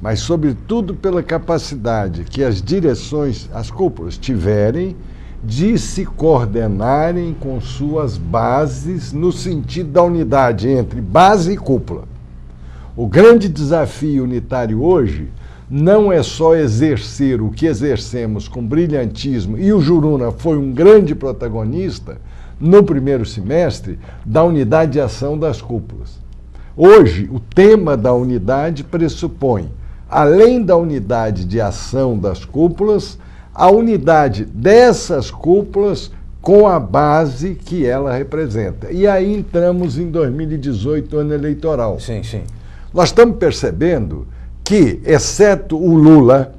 mas sobretudo pela capacidade que as direções, as cúpulas tiverem de se coordenarem com suas bases no sentido da unidade entre base e cúpula. O grande desafio unitário hoje não é só exercer o que exercemos com brilhantismo, e o Juruna foi um grande protagonista no primeiro semestre da unidade de ação das cúpulas. Hoje, o tema da unidade pressupõe, além da unidade de ação das cúpulas, a unidade dessas cúpulas com a base que ela representa. E aí entramos em 2018, ano eleitoral. Sim, sim. Nós estamos percebendo que, exceto o Lula,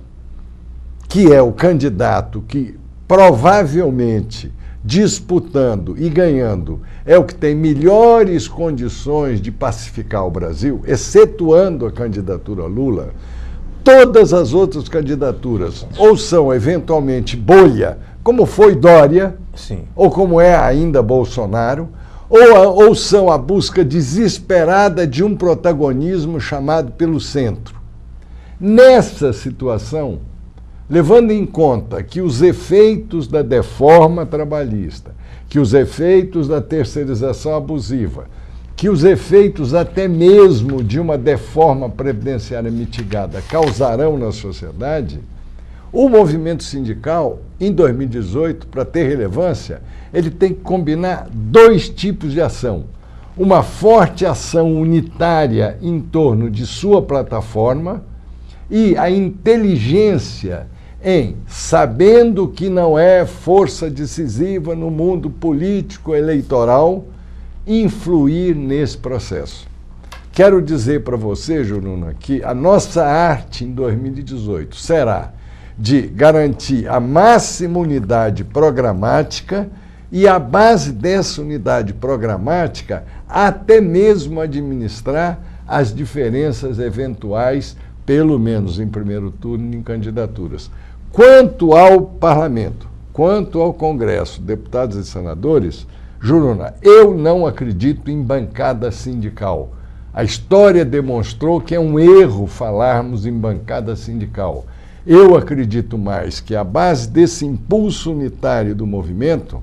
que é o candidato que provavelmente disputando e ganhando é o que tem melhores condições de pacificar o Brasil, excetuando a candidatura Lula, todas as outras candidaturas ou são eventualmente bolha, como foi Dória, sim, ou como é ainda Bolsonaro, ou são a busca desesperada de um protagonismo chamado pelo centro. Nessa situação, levando em conta que os efeitos da deforma trabalhista, que os efeitos da terceirização abusiva, que os efeitos até mesmo de uma deforma previdenciária mitigada causarão na sociedade, o movimento sindical, em 2018, para ter relevância, ele tem que combinar dois tipos de ação. Uma forte ação unitária em torno de sua plataforma e a inteligência em, sabendo que não é força decisiva no mundo político eleitoral, influir nesse processo. Quero dizer para você, Juruna, que a nossa arte em 2018 será de garantir a máxima unidade programática e, à base dessa unidade programática, até mesmo administrar as diferenças eventuais, pelo menos em primeiro turno, em candidaturas. Quanto ao parlamento, quanto ao Congresso, deputados e senadores, Juruna, eu não acredito em bancada sindical. A história demonstrou que é um erro falarmos em bancada sindical. Eu acredito mais que, à base desse impulso unitário do movimento,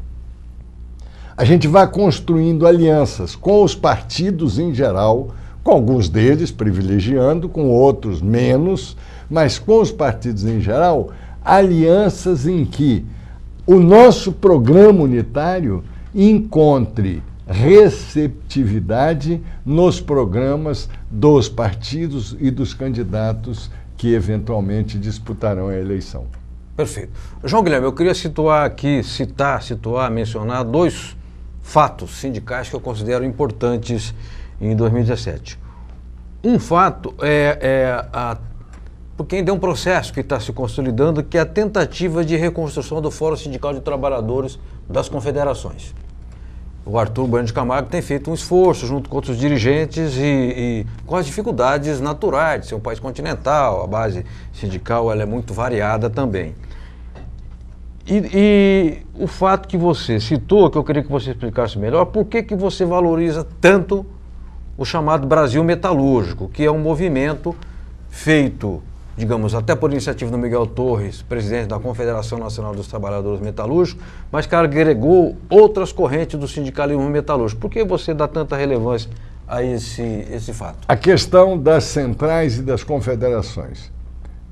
a gente vai construindo alianças com os partidos em geral, com alguns deles privilegiando, com outros menos, mas com os partidos em geral, alianças em que o nosso programa unitário encontre receptividade nos programas dos partidos e dos candidatos que eventualmente disputarão a eleição. Perfeito. João Guilherme, eu queria situar aqui, mencionar dois fatos sindicais que eu considero importantes em 2017. Um fato porque ainda é um processo que está se consolidando, que é a tentativa de reconstrução do Fórum Sindical de Trabalhadores das Confederações. O Arthur Bueno de Camargo tem feito um esforço junto com outros dirigentes e com as dificuldades naturais de ser um país continental, a base sindical ela é muito variada também. E o fato que você citou, que eu queria que você explicasse melhor, por que você valoriza tanto o chamado Brasil Metalúrgico, que é um movimento feito, digamos, até por iniciativa do Miguel Torres, presidente da Confederação Nacional dos Trabalhadores Metalúrgicos, mas que agregou outras correntes do sindicalismo metalúrgico. Por que você dá tanta relevância a esse fato? A questão das centrais e das confederações.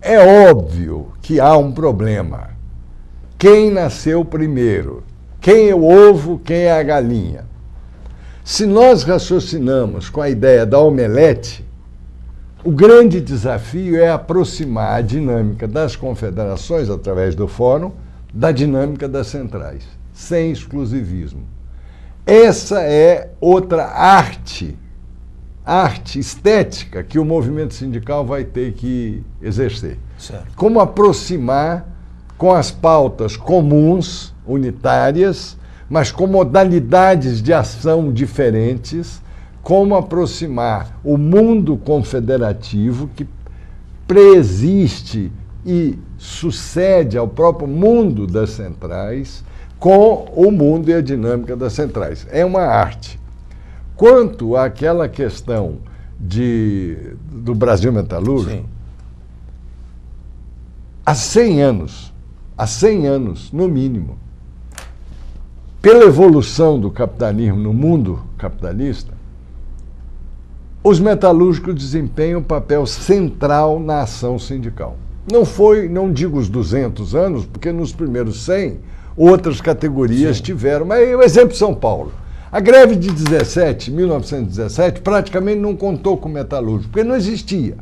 É óbvio que há um problema. Quem nasceu primeiro? Quem é o ovo, quem é a galinha? Se nós raciocinamos com a ideia da omelete, o grande desafio é aproximar a dinâmica das confederações, através do fórum, da dinâmica das centrais, sem exclusivismo. Essa é outra arte estética que o movimento sindical vai ter que exercer. Certo. Como aproximar com as pautas comuns, unitárias, mas com modalidades de ação diferentes, como aproximar o mundo confederativo que preexiste e sucede ao próprio mundo das centrais com o mundo e a dinâmica das centrais. É uma arte. Quanto àquela questão do Brasil Metalúrgico, sim, há 100 anos, no mínimo, pela evolução do capitalismo no mundo capitalista, os metalúrgicos desempenham um papel central na ação sindical. Não digo os 200 anos, porque nos primeiros 100 outras categorias tiveram, mas o exemplo de São Paulo. A greve de 1917, praticamente não contou com metalúrgico, porque não existia.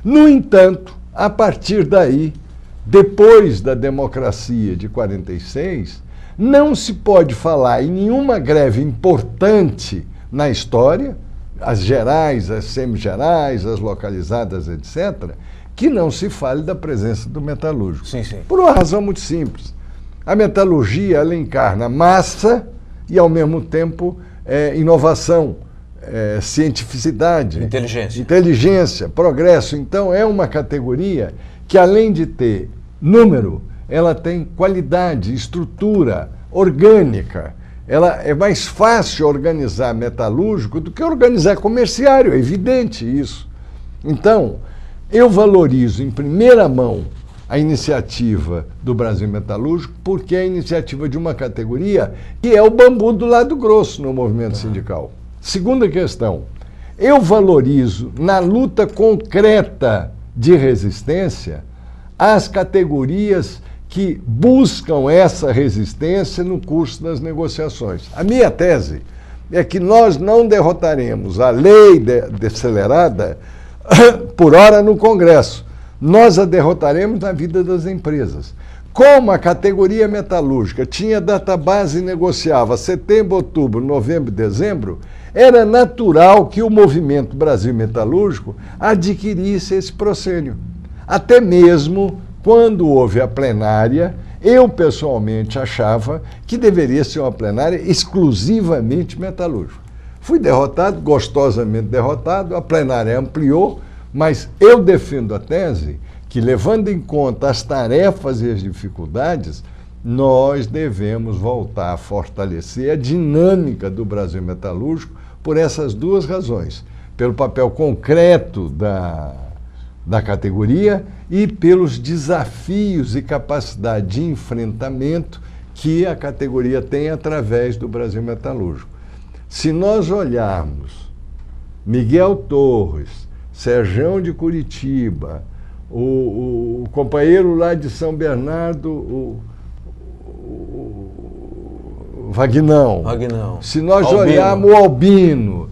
No entanto, a partir daí, depois da democracia de 46, Não se pode falar em nenhuma greve importante na história, as gerais, as semigerais, as localizadas, etc., que não se fale da presença do metalúrgico. Sim, sim. Por uma razão muito simples. A metalurgia, ela encarna massa e, ao mesmo tempo, inovação, cientificidade, inteligência, progresso. Então, é uma categoria que, além de ter número, ela tem qualidade, estrutura orgânica. Ela é mais fácil organizar metalúrgico do que organizar comerciário, é evidente isso. Então, eu valorizo em primeira mão a iniciativa do Brasil Metalúrgico, porque é a iniciativa de uma categoria que é o bambu do lado grosso no movimento sindical. Segunda questão, eu valorizo na luta concreta de resistência as categorias que buscam essa resistência no curso das negociações. A minha tese é que nós não derrotaremos a lei decelerada por hora no Congresso. Nós a derrotaremos na vida das empresas. Como a categoria metalúrgica tinha database e negociava setembro, outubro, novembro e dezembro, era natural que o movimento Brasil Metalúrgico adquirisse esse proscênio. Até mesmo quando houve a plenária, eu pessoalmente achava que deveria ser uma plenária exclusivamente metalúrgica. Fui derrotado, gostosamente derrotado, a plenária ampliou, mas eu defendo a tese que, levando em conta as tarefas e as dificuldades, nós devemos voltar a fortalecer a dinâmica do Brasil Metalúrgico por essas duas razões. Pelo papel concreto da categoria e pelos desafios e capacidade de enfrentamento que a categoria tem através do Brasil Metalúrgico. Se nós olharmos Miguel Torres, Serjão de Curitiba, o companheiro lá de São Bernardo, o Vagnão. Se nós olharmos o Albino,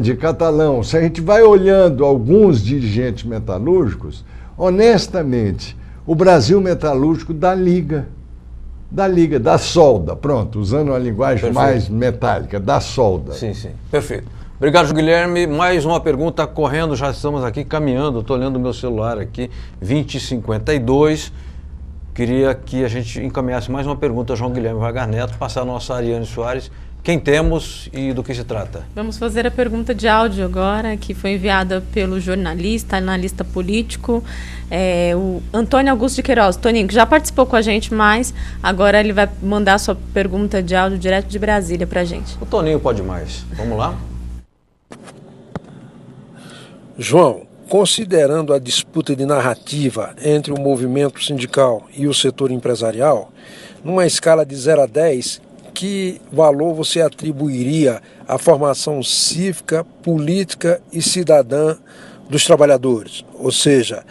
de Catalão, se a gente vai olhando alguns dirigentes metalúrgicos, honestamente, o Brasil Metalúrgico dá liga, dá solda, pronto, usando uma linguagem mais metálica, dá solda. Sim, sim, perfeito. Obrigado, Guilherme. Mais uma pergunta correndo, já estamos aqui caminhando, estou olhando o meu celular aqui, 20h52. Queria que a gente encaminhasse mais uma pergunta a João Guilherme Wagner Neto, passar a nossa Ariane Soares. Quem temos e do que se trata? Vamos fazer a pergunta de áudio agora, que foi enviada pelo jornalista, analista político, o Antônio Augusto de Queiroz. Toninho, que já participou com a gente, mas agora ele vai mandar a sua pergunta de áudio direto de Brasília para a gente. O Toninho pode mais. Vamos lá? João, considerando a disputa de narrativa entre o movimento sindical e o setor empresarial, numa escala de 0 a 10, que valor você atribuiria à formação cívica, política e cidadã dos trabalhadores? Ou seja,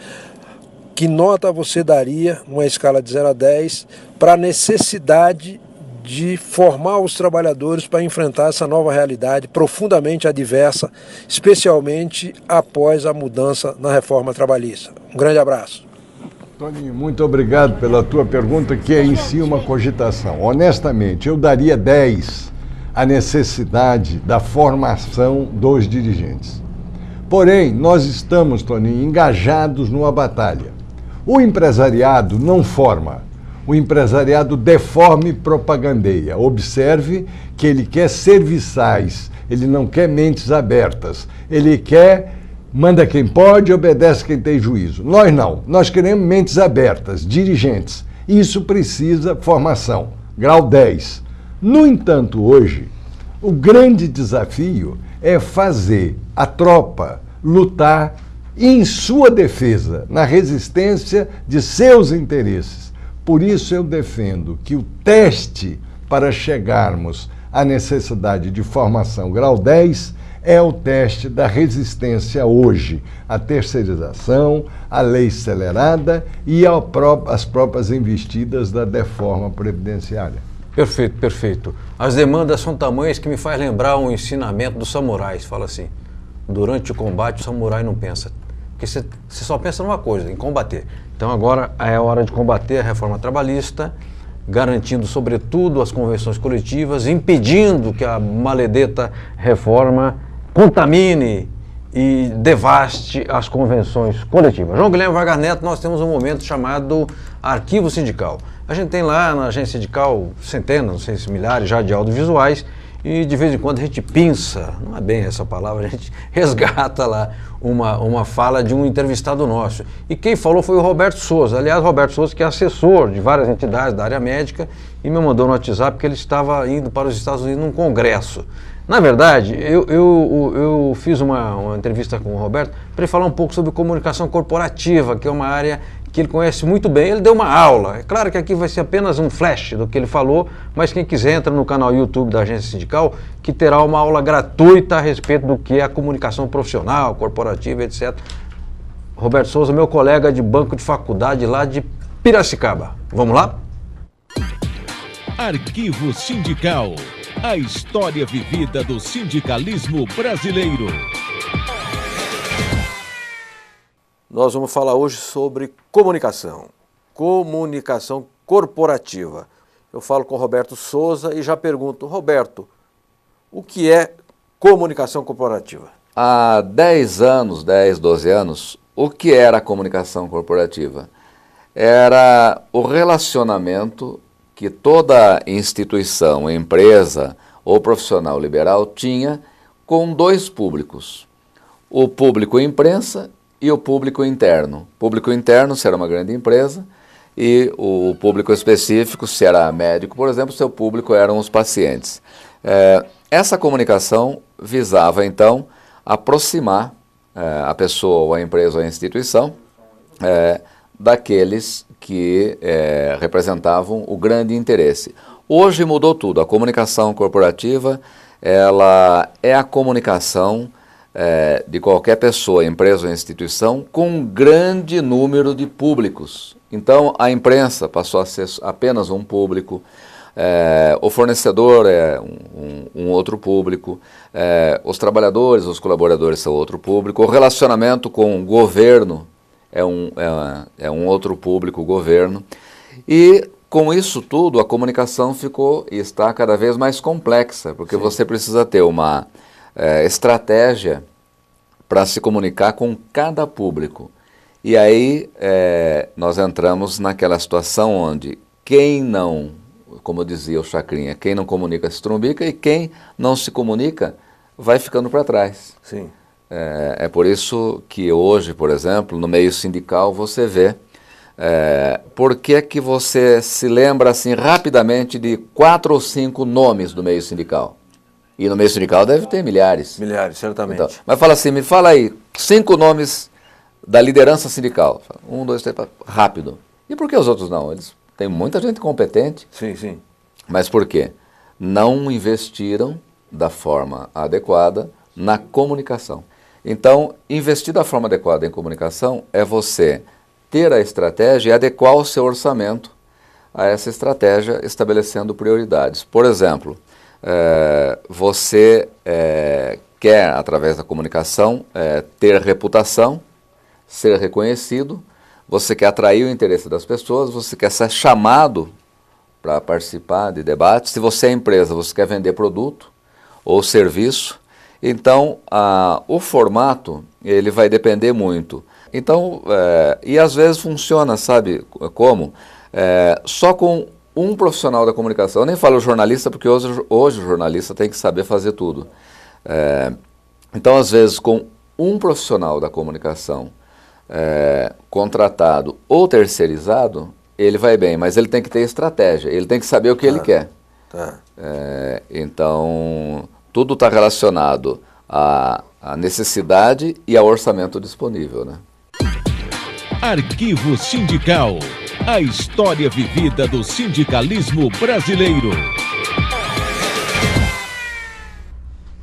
que nota você daria, numa escala de 0 a 10, para a necessidade de formar os trabalhadores para enfrentar essa nova realidade profundamente adversa, especialmente após a mudança na reforma trabalhista? Um grande abraço. Toninho, muito obrigado pela tua pergunta, que é em si uma cogitação. Honestamente, eu daria 10 à necessidade da formação dos dirigentes. Porém, nós estamos, Toninho, engajados numa batalha. O empresariado não forma. O empresariado deforma e propagandeia. Observe que ele quer serviçais, ele não quer mentes abertas. Ele quer, manda quem pode, obedece quem tem juízo. Nós não. Nós queremos mentes abertas, dirigentes. Isso precisa formação. Grau 10. No entanto, hoje, o grande desafio é fazer a tropa lutar em sua defesa, na resistência de seus interesses. Por isso eu defendo que o teste para chegarmos à necessidade de formação grau 10 é o teste da resistência hoje, à terceirização, à lei acelerada e às próprias investidas da reforma previdenciária. Perfeito, perfeito. As demandas são tamanhas que me faz lembrar um ensinamento dos samurais. Fala assim, durante o combate o samurai não pensa. Porque você só pensa numa coisa, em combater. Então agora é hora de combater a reforma trabalhista garantindo, sobretudo, as convenções coletivas, impedindo que a maledeta reforma contamine e devaste as convenções coletivas. João Guilherme Vargas Neto, nós temos um momento chamado Arquivo Sindical. A gente tem lá na agência sindical centenas, não sei se milhares já de audiovisuais, e de vez em quando a gente pinça, não é bem essa palavra, a gente resgata lá uma fala de um entrevistado nosso. E quem falou foi o Roberto Souza. Aliás, Roberto Souza, que é assessor de várias entidades da área médica, e me mandou no WhatsApp que ele estava indo para os Estados Unidos num congresso. Na verdade, eu fiz uma entrevista com o Roberto para ele falar um pouco sobre comunicação corporativa, que é uma área que ele conhece muito bem. Ele deu uma aula. É claro que aqui vai ser apenas um flash do que ele falou, mas quem quiser entra no canal YouTube da Agência Sindical, que terá uma aula gratuita a respeito do que é a comunicação profissional, corporativa, etc. Roberto Souza, meu colega de banco de faculdade lá de Piracicaba. Vamos lá? Arquivo Sindical. A história vivida do sindicalismo brasileiro. Nós vamos falar hoje sobre comunicação corporativa. Eu falo com o Roberto Souza e já pergunto, Roberto, o que é comunicação corporativa? Há 10 anos, 10, 12 anos, o que era a comunicação corporativa? Era o relacionamento que toda instituição, empresa ou profissional liberal tinha com dois públicos, o público imprensa e o público interno. O público interno, se era uma grande empresa, e o público específico, se era médico, por exemplo, seu público eram os pacientes. Essa comunicação visava, então, aproximar a pessoa, ou a empresa, ou a instituição daqueles que representavam o grande interesse. Hoje mudou tudo. A comunicação corporativa, ela é a comunicação de qualquer pessoa, empresa ou instituição com um grande número de públicos. Então, a imprensa passou a ser apenas um público, o fornecedor é um outro público, os trabalhadores, os colaboradores são outro público, o relacionamento com o governo é um outro público, o governo. E com isso tudo, a comunicação ficou e está cada vez mais complexa, porque você precisa ter uma estratégia para se comunicar com cada público. E aí nós entramos naquela situação onde quem não, como dizia o Chacrinha, quem não comunica se trumbica, e quem não se comunica vai ficando para trás. Sim. É por isso que hoje, por exemplo, no meio sindical você vê por que você se lembra assim rapidamente de 4 ou 5 nomes do meio sindical. E no meio sindical deve ter milhares. Milhares, certamente. Então, mas fala assim, me fala aí, 5 nomes da liderança sindical. 1, 2, 3, rápido. E por que os outros não? Eles têm muita gente competente. Sim, sim. Mas por quê? Não investiram da forma adequada na comunicação. Então, investir da forma adequada em comunicação é você ter a estratégia e adequar o seu orçamento a essa estratégia, estabelecendo prioridades. Por exemplo, você quer, através da comunicação, ter reputação, ser reconhecido, você quer atrair o interesse das pessoas, você quer ser chamado para participar de debates. Se você é empresa, você quer vender produto ou serviço. Então, o formato, ele vai depender muito. Então, e às vezes funciona, sabe como? Só com um profissional da comunicação. Eu nem falo jornalista, porque hoje o jornalista tem que saber fazer tudo. Então, às vezes, com um profissional da comunicação contratado ou terceirizado, ele vai bem, mas ele tem que ter estratégia, ele tem que saber o que ele quer. Então, tudo está relacionado à necessidade e ao orçamento disponível, né? Arquivo Sindical. A história vivida do sindicalismo brasileiro.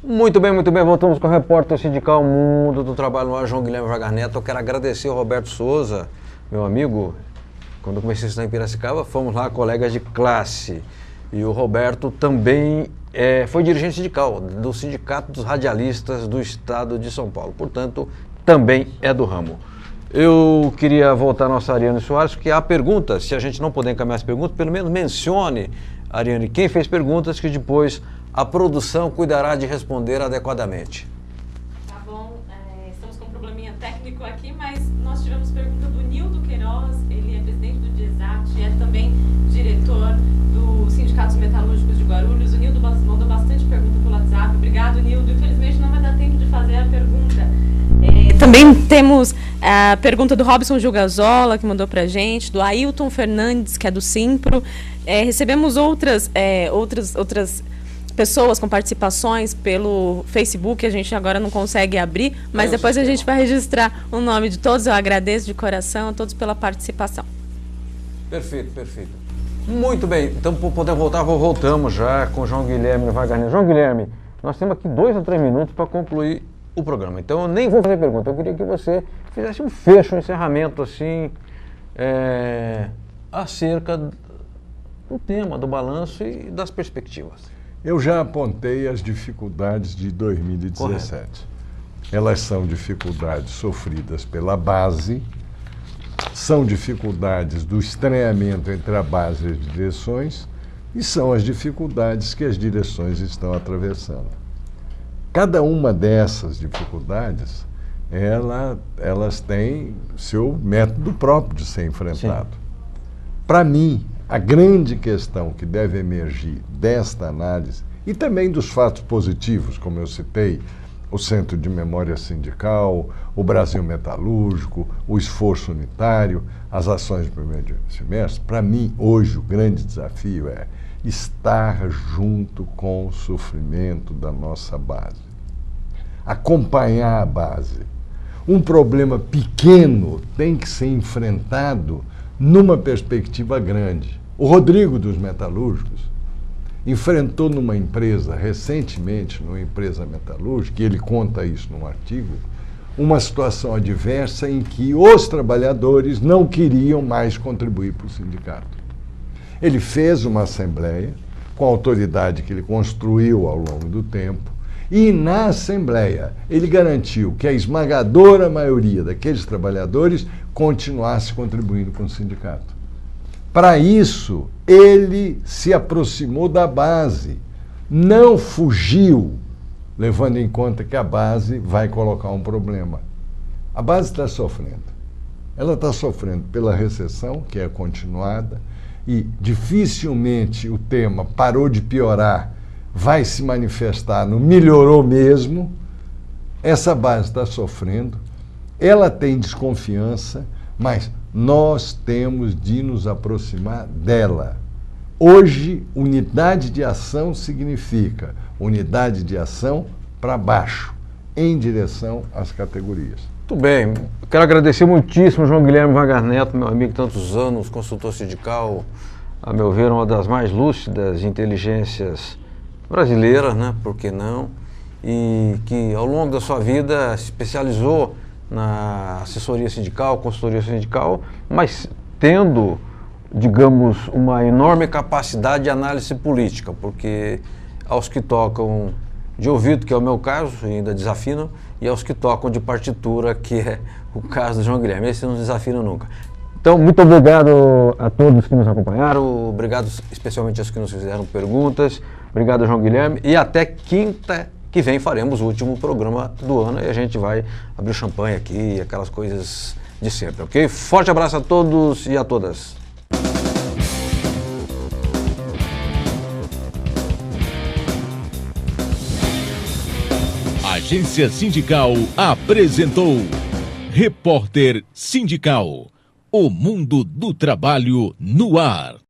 Muito bem, voltamos com o repórter sindical Mundo do Trabalho no ar, João Guilherme Vargas Neto. Eu quero agradecer ao Roberto Souza, meu amigo. Quando eu comecei a estudar em Piracicaba, fomos lá colegas de classe. E o Roberto também foi dirigente sindical do Sindicato dos Radialistas do Estado de São Paulo. Portanto, também é do ramo. Eu queria voltar à nossa Ariane Soares, porque há perguntas. Se a gente não puder encaminhar as perguntas, pelo menos mencione, Ariane, quem fez perguntas, que depois a produção cuidará de responder adequadamente. Tá bom, estamos com um probleminha técnico aqui, mas nós tivemos pergunta do Nildo Queiroz, ele é presidente do DIESAT e é também diretor do Sindicato dos Metalúrgicos de Guarulhos. O Nildo mandou bastante pergunta pelo WhatsApp. Obrigado, Nildo. Infelizmente não vai dar tempo de fazer a pergunta. Também temos a pergunta do Robson Gilgazola, que mandou pra gente, do Ailton Fernandes, que é do Simpro. Recebemos outras pessoas com participações pelo Facebook, a gente agora não consegue abrir, mas depois a gente vai registrar o nome de todos. Eu agradeço de coração a todos pela participação. Perfeito, perfeito. Muito bem, então podemos voltar, voltamos já com João Guilherme Wagner. João Guilherme, nós temos aqui 2 ou 3 minutos para concluir o programa, então eu nem vou fazer pergunta, eu queria que você fizesse um fecho, um encerramento assim, acerca do tema, do balanço e das perspectivas. Eu já apontei as dificuldades de 2017. Correto. Elas são dificuldades sofridas pela base, são dificuldades do estranhamento entre a base e as direções e são as dificuldades que as direções estão atravessando. Cada uma dessas dificuldades, elas têm seu método próprio de ser enfrentado. Para mim, a grande questão que deve emergir desta análise, e também dos fatos positivos, como eu citei, o Centro de Memória Sindical, o Brasil Metalúrgico, o esforço unitário, as ações do primeiro semestre, para mim, hoje, o grande desafio é estar junto com o sofrimento da nossa base. Acompanhar a base. Um problema pequeno tem que ser enfrentado numa perspectiva grande. O Rodrigo dos Metalúrgicos enfrentou numa empresa, recentemente, numa empresa metalúrgica, e ele conta isso num artigo, uma situação adversa em que os trabalhadores não queriam mais contribuir para o sindicato. Ele fez uma assembleia com a autoridade que ele construiu ao longo do tempo e na assembleia ele garantiu que a esmagadora maioria daqueles trabalhadores continuasse contribuindo com o sindicato. Para isso, ele se aproximou da base, não fugiu, levando em conta que a base vai colocar um problema. A base está sofrendo. Ela está sofrendo pela recessão, que é continuada, e dificilmente o tema parou de piorar, vai se manifestar no melhorou mesmo. Essa base está sofrendo, ela tem desconfiança, mas nós temos de nos aproximar dela. Hoje, unidade de ação significa unidade de ação para baixo, em direção às categorias. Muito bem, quero agradecer muitíssimo João Guilherme Wagner Neto, meu amigo de tantos anos, consultor sindical, a meu ver, uma das mais lúcidas inteligências brasileiras, né? Por que não? E que ao longo da sua vida se especializou na assessoria sindical, consultoria sindical, mas tendo, digamos, uma enorme capacidade de análise política, porque aos que tocam de ouvido, que é o meu caso, ainda desafinam, e aos que tocam de partitura, que é o caso do João Guilherme, esse não desafina nunca. Então, muito obrigado a todos que nos acompanharam, obrigado especialmente aos que nos fizeram perguntas, obrigado João Guilherme, e até quinta que vem faremos o último programa do ano e a gente vai abrir champanhe aqui, aquelas coisas de sempre, ok? Forte abraço a todos e a todas. A Agência Sindical apresentou Repórter Sindical, o mundo do trabalho no ar.